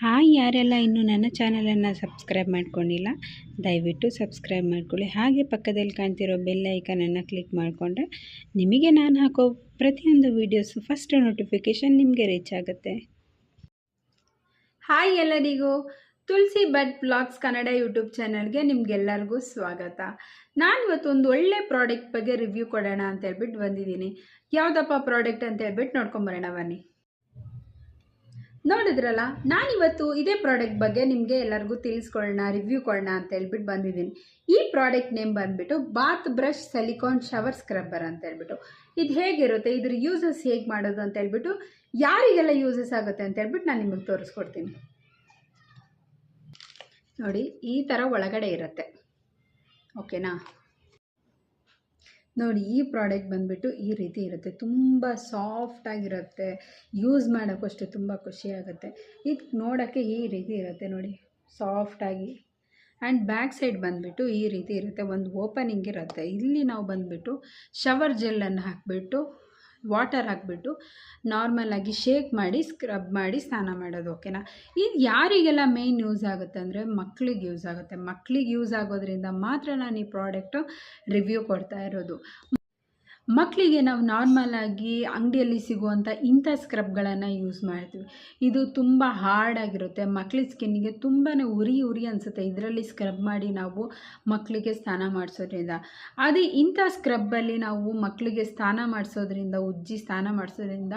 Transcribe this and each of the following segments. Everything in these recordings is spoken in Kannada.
ಹಾಯ್, ಯಾರೆಲ್ಲ ಇನ್ನೂ ನನ್ನ ಚಾನಲನ್ನು ಸಬ್ಸ್ಕ್ರೈಬ್ ಮಾಡ್ಕೊಂಡಿಲ್ಲ ದಯವಿಟ್ಟು ಸಬ್ಸ್ಕ್ರೈಬ್ ಮಾಡ್ಕೊಳ್ಳಿ. ಹಾಗೆ ಪಕ್ಕದಲ್ಲಿ ಕಾಣ್ತಿರೋ ಬೆಲ್ ಐಕನನ್ನು ಕ್ಲಿಕ್ ಮಾಡಿಕೊಂಡ್ರೆ ನಿಮಗೆ ನಾನು ಹಾಕೋ ಪ್ರತಿಯೊಂದು ವೀಡಿಯೋಸು ಫಸ್ಟ್ ನೋಟಿಫಿಕೇಷನ್ ನಿಮಗೆ ರೀಚ್ ಆಗುತ್ತೆ. ಹಾಯ್ ಎಲ್ಲರಿಗೂ, ತುಳಸಿ ಬಟ್ ಬ್ಲಾಗ್ಸ್ ಕನ್ನಡ ಯೂಟ್ಯೂಬ್ ಚಾನಲ್ಗೆ ನಿಮಗೆಲ್ಲರಿಗೂ ಸ್ವಾಗತ. ನಾನು ಇವತ್ತು ಒಂದು ಒಳ್ಳೆ ಪ್ರಾಡಕ್ಟ್ ಬಗ್ಗೆ ರಿವ್ಯೂ ಕೊಡೋಣ ಅಂತ ಹೇಳ್ಬಿಟ್ಟು ಬಂದಿದ್ದೀನಿ. ಯಾವುದಪ್ಪ ಪ್ರಾಡಕ್ಟ್ ಅಂತ ಹೇಳ್ಬಿಟ್ಟು ನೋಡ್ಕೊಂಬರೋಣ ಬನ್ನಿ. ನೋಡಿದ್ರಲ್ಲ, ನಾನಿವತ್ತು ಇದೇ ಪ್ರಾಡಕ್ಟ್ ಬಗ್ಗೆ ನಿಮಗೆ ಎಲ್ಲರಿಗೂ ತಿಳಿಸ್ಕೊಳ್ಳೋಣ, ರಿವ್ಯೂ ಕೊಡೋಣ ಅಂತ ಹೇಳ್ಬಿಟ್ಟು ಬಂದಿದ್ದೀನಿ. ಈ ಪ್ರಾಡಕ್ಟ್ ನೇಮ್ ಬಂದುಬಿಟ್ಟು bath brush silicone shower scrubber ಅಂತ ಹೇಳ್ಬಿಟ್ಟು. ಇದು ಹೇಗಿರುತ್ತೆ, ಇದ್ರ ಯೂಸಸ್ ಹೇಗೆ ಮಾಡೋದು ಅಂತ ಹೇಳ್ಬಿಟ್ಟು, ಯಾರಿಗೆಲ್ಲ ಯೂಸಸ್ ಆಗುತ್ತೆ ಅಂತ ಹೇಳ್ಬಿಟ್ಟು ನಾನು ನಿಮಗೆ ತೋರಿಸ್ಕೊಡ್ತೀನಿ. ನೋಡಿ, ಈ ಥರ ಒಳಗಡೆ ಇರುತ್ತೆ, ಓಕೆನಾ. ನೋಡಿ, ಈ ಪ್ರಾಡಕ್ಟ್ ಬಂದುಬಿಟ್ಟು ಈ ರೀತಿ ಇರುತ್ತೆ, ತುಂಬ ಸಾಫ್ಟಾಗಿರುತ್ತೆ, ಯೂಸ್ ಮಾಡೋಕ್ಕಷ್ಟು ತುಂಬ ಖುಷಿಯಾಗುತ್ತೆ. ಇದು ನೋಡೋಕ್ಕೆ ಈ ರೀತಿ ಇರುತ್ತೆ ನೋಡಿ, ಸಾಫ್ಟಾಗಿ. ಆ್ಯಂಡ್ ಬ್ಯಾಕ್ ಸೈಡ್ ಬಂದುಬಿಟ್ಟು ಈ ರೀತಿ ಇರುತ್ತೆ, ಒಂದು ಓಪನಿಂಗ್ ಇರುತ್ತೆ. ಇಲ್ಲಿ ನಾವು ಬಂದುಬಿಟ್ಟು ಶವರ್ ಜೆಲ್ಲನ್ನು ಹಾಕಿಬಿಟ್ಟು ವಾಟರ್ ಹಾಕಿಬಿಟ್ಟು ನಾರ್ಮಲಾಗಿ ಶೇಕ್ ಮಾಡಿ ಸ್ಕ್ರಬ್ ಮಾಡಿ ಸ್ನಾನ ಮಾಡೋದು, ಓಕೆನಾ. ಇದು ಯಾರಿಗೆಲ್ಲ ಮೇನ್ ಯೂಸ್ ಆಗುತ್ತೆ ಅಂದರೆ ಮಕ್ಕಳಿಗೆ ಯೂಸ್ ಆಗುತ್ತೆ. ಮಕ್ಕಳಿಗೆ ಯೂಸ್ ಆಗೋದ್ರಿಂದ ಮಾತ್ರ ನಾನು ಈ ಪ್ರಾಡಕ್ಟು ರಿವ್ಯೂ ಕೊಡ್ತಾ ಇರೋದು. ಮಕ್ಕಳಿಗೆ ನಾವು ನಾರ್ಮಲಾಗಿ ಅಂಗಡಿಯಲ್ಲಿ ಸಿಗುವಂಥ ಇಂಥ ಸ್ಕ್ರಬ್ಗಳನ್ನು ಯೂಸ್ ಮಾಡ್ತೀವಿ. ಇದು ತುಂಬ ಹಾರ್ಡಾಗಿರುತ್ತೆ, ಮಕ್ಕಳ ಸ್ಕಿನ್ನಿಗೆ ತುಂಬಾ ಉರಿ ಅನಿಸುತ್ತೆ ಇದರಲ್ಲಿ ಸ್ಕ್ರಬ್ ಮಾಡಿ ನಾವು ಮಕ್ಕಳಿಗೆ ಸ್ನಾನ ಮಾಡಿಸೋದ್ರಿಂದ. ಅದೇ ಇಂಥ ಸ್ಕ್ರಬ್ಬಲ್ಲಿ ನಾವು ಮಕ್ಕಳಿಗೆ ಸ್ನಾನ ಮಾಡಿಸೋದ್ರಿಂದ, ಉಜ್ಜಿ ಸ್ನಾನ ಮಾಡಿಸೋದ್ರಿಂದ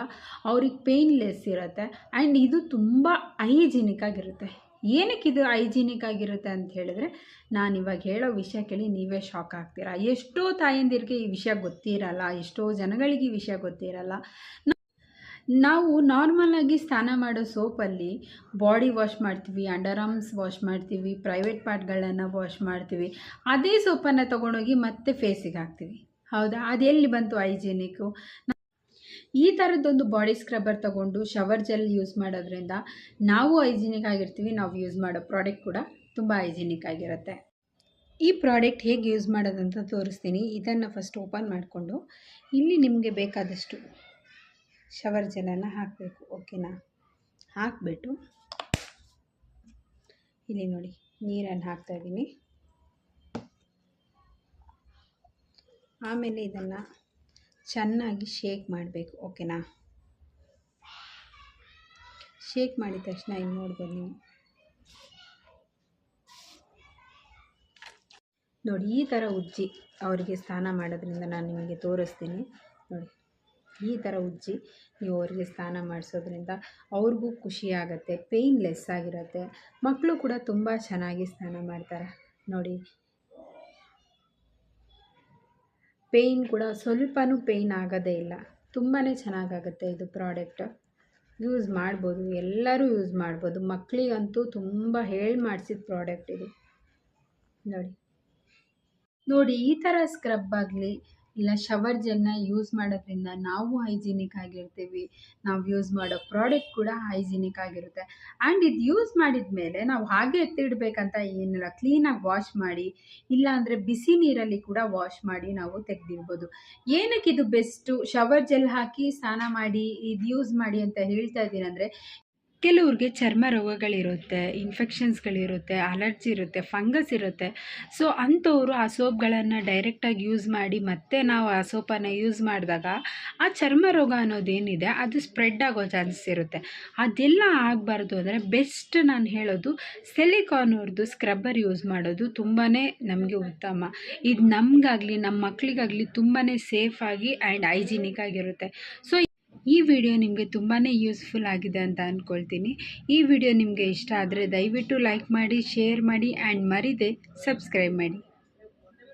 ಅವ್ರಿಗೆ ಪೇನ್ಲೆಸ್ ಇರುತ್ತೆ. ಆ್ಯಂಡ್ ಇದು ತುಂಬ ಹೈಜಿನಿಕ್ ಆಗಿರುತ್ತೆ. ಏನಕ್ಕೆ ಇದು ಹೈಜಿನಿಕ್ ಆಗಿರುತ್ತೆ ಅಂತ ಹೇಳಿದ್ರೆ, ನಾನು ಇವಾಗ ಹೇಳೋ ವಿಷಯ ಕೇಳಿ ನೀವೇ ಶಾಕ್ ಆಗ್ತೀರಾ. ಎಷ್ಟೋ ತಾಯಂದಿರಿಗೆ ಈ ವಿಷಯ ಗೊತ್ತಿರಲ್ಲ, ಎಷ್ಟೋ ಜನಗಳಿಗೆ ಈ ವಿಷಯ ಗೊತ್ತಿರಲ್ಲ. ನಾವು ನಾರ್ಮಲಾಗಿ ಸ್ನಾನ ಮಾಡೋ ಸೋಪಲ್ಲಿ ಬಾಡಿ ವಾಶ್ ಮಾಡ್ತೀವಿ, ಅಂಡರ್ ಆರ್ಮ್ಸ್ ವಾಶ್ ಮಾಡ್ತೀವಿ, ಪ್ರೈವೇಟ್ ಪಾರ್ಟ್ಗಳನ್ನು ವಾಶ್ ಮಾಡ್ತೀವಿ. ಅದೇ ಸೋಪನ್ನು ತೊಗೊಂಡೋಗಿ ಮತ್ತೆ ಫೇಸಿಗೆ ಹಾಕ್ತೀವಿ, ಹೌದಾ. ಅದೆಲ್ಲಿ ಬಂತು ಹೈಜಿನಿಕ್ಕು? ಈ ಥರದ್ದೊಂದು ಬಾಡಿ ಸ್ಕ್ರಬ್ಬರ್ ತೊಗೊಂಡು ಶವರ್ ಜೆಲ್ ಯೂಸ್ ಮಾಡೋದ್ರಿಂದ ನಾವು ಹೈಜಿನಿಕ್ ಆಗಿರ್ತೀವಿ, ನಾವು ಯೂಸ್ ಮಾಡೋ ಪ್ರಾಡಕ್ಟ್ ಕೂಡ ತುಂಬ ಹೈಜಿನಿಕ್ ಆಗಿರುತ್ತೆ. ಈ ಪ್ರಾಡಕ್ಟ್ ಹೇಗೆ ಯೂಸ್ ಮಾಡೋದಂತ ತೋರಿಸ್ತೀನಿ. ಇದನ್ನು ಫಸ್ಟ್ ಓಪನ್ ಮಾಡಿಕೊಂಡು ಇಲ್ಲಿ ನಿಮಗೆ ಬೇಕಾದಷ್ಟು ಶವರ್ ಜೆಲ್ಲನ್ನು ಹಾಕಬೇಕು, ಓಕೆನಾ. ಹಾಕಿಬಿಟ್ಟು ಇಲ್ಲಿ ನೋಡಿ ನೀರನ್ನು ಹಾಕ್ತಾಯಿದ್ದೀನಿ. ಆಮೇಲೆ ಇದನ್ನು ಚೆನ್ನಾಗಿ ಶೇಕ್ ಮಾಡಬೇಕು, ಓಕೆನಾ. ಶೇಕ್ ಮಾಡಿದ ತಕ್ಷಣ ಇಲ್ಲಿ ನೋಡ್ಬೋದು ನೀವು. ನೋಡಿ, ಈ ಥರ ಉಜ್ಜಿ ಅವರಿಗೆ ಸ್ನಾನ ಮಾಡೋದ್ರಿಂದ ನಾನು ನಿಮಗೆ ತೋರಿಸ್ತೀನಿ. ನೋಡಿ, ಈ ಥರ ಉಜ್ಜಿ ನೀವು ಅವರಿಗೆ ಸ್ನಾನ ಮಾಡಿಸೋದ್ರಿಂದ ಅವ್ರಿಗೂ ಖುಷಿಯಾಗತ್ತೆ, ಪೇಯ್ನ್ಲೆಸ್ ಆಗಿರುತ್ತೆ. ಮಕ್ಕಳು ಕೂಡ ತುಂಬ ಚೆನ್ನಾಗಿ ಸ್ನಾನ ಮಾಡ್ತಾರೆ. ನೋಡಿ, ಪೇಯ್ನ್ ಕೂಡ ಸ್ವಲ್ಪನೂ ಪೇಯ್ನ್ ಆಗೋದೇ ಇಲ್ಲ, ತುಂಬಾ ಚೆನ್ನಾಗಾಗುತ್ತೆ ಇದು ಪ್ರಾಡಕ್ಟ್. ಯೂಸ್ ಮಾಡ್ಬೋದು, ಎಲ್ಲರೂ ಯೂಸ್ ಮಾಡ್ಬೋದು. ಮಕ್ಕಳಿಗಂತೂ ತುಂಬ ಹೇಳಿ ಮಾಡಿಸಿದ ಪ್ರಾಡಕ್ಟ್ ಇದು. ನೋಡಿ, ಈ ಥರ ಸ್ಕ್ರಬ್ ಆಗಲಿ ಇಲ್ಲ ಶವರ್ ಜೆಲ್ನ ಯೂಸ್ ಮಾಡೋದ್ರಿಂದ ನಾವು ಹೈಜಿನಿಕ್ ಆಗಿರ್ತೀವಿ, ನಾವು ಯೂಸ್ ಮಾಡೋ ಪ್ರಾಡಕ್ಟ್ ಕೂಡ ಹೈಜಿನಿಕ್ ಆಗಿರುತ್ತೆ. ಆ್ಯಂಡ್ ಇದು ಯೂಸ್ ಮಾಡಿದ ಮೇಲೆ ನಾವು ಹಾಗೆ ಎತ್ತಿಡಬೇಕಂತ ಏನಿಲ್ಲ, ಕ್ಲೀನಾಗಿ ವಾಶ್ ಮಾಡಿ, ಇಲ್ಲಾಂದರೆ ಬಿಸಿ ನೀರಲ್ಲಿ ಕೂಡ ವಾಶ್ ಮಾಡಿ ನಾವು ತೆಗೆದಿಡ್ಬೋದು. ಏನಕ್ಕೆ ಇದು ಬೆಸ್ಟು, ಶವರ್ ಜೆಲ್ ಹಾಕಿ ಸ್ನಾನ ಮಾಡಿ ಇದು ಯೂಸ್ ಮಾಡಿ ಅಂತ ಹೇಳ್ತಾ ಇದ್ದೀನಿ ಅಂದರೆ, ಕೆಲವ್ರಿಗೆ ಚರ್ಮ ರೋಗಗಳಿರುತ್ತೆ, ಇನ್ಫೆಕ್ಷನ್ಸ್ಗಳಿರುತ್ತೆ, ಅಲರ್ಜಿ ಇರುತ್ತೆ, ಫಂಗಸ್ ಇರುತ್ತೆ. ಸೊ ಅಂಥವರು ಆ ಸೋಪ್ಗಳನ್ನು ಡೈರೆಕ್ಟಾಗಿ ಯೂಸ್ ಮಾಡಿ ಮತ್ತೆ ನಾವು ಆ ಸೋಪನ್ನು ಯೂಸ್ ಮಾಡಿದಾಗ ಆ ಚರ್ಮ ರೋಗ ಅನ್ನೋದೇನಿದೆ ಅದು ಸ್ಪ್ರೆಡ್ ಆಗೋ ಚಾನ್ಸಸ್ ಇರುತ್ತೆ. ಅದೆಲ್ಲ ಆಗಬಾರ್ದು ಅಂದರೆ ಬೆಸ್ಟ್ ನಾನು ಹೇಳೋದು ಸಿಲಿಕಾನ್ ಅವ್ರದ್ದು ಸ್ಕ್ರಬ್ಬರ್ ಯೂಸ್ ಮಾಡೋದು ತುಂಬಾ ನಮಗೆ ಉತ್ತಮ. ಇದು ನಮಗಾಗಲಿ ನಮ್ಮ ಮಕ್ಕಳಿಗಾಗಲಿ ತುಂಬಾ ಸೇಫಾಗಿ ಆ್ಯಂಡ್ ಹೈಜಿನಿಕ್ ಆಗಿರುತ್ತೆ. ಸೊ ಈ ವಿಡಿಯೋ ನಿಮಗೆ ತುಂಬಾ ಯೂಸ್ಫುಲ್ ಆಗಿದೆ ಅಂತ ಅಂದ್ಕೊಳ್ತೀನಿ. ಈ ವಿಡಿಯೋ ನಿಮಗೆ ಇಷ್ಟ ಆದರೆ ದಯವಿಟ್ಟು ಲೈಕ್ ಮಾಡಿ, ಶೇರ್ ಮಾಡಿ ಆ್ಯಂಡ್ ಮರೀದೆ ಸಬ್ಸ್ಕ್ರೈಬ್ ಮಾಡಿ.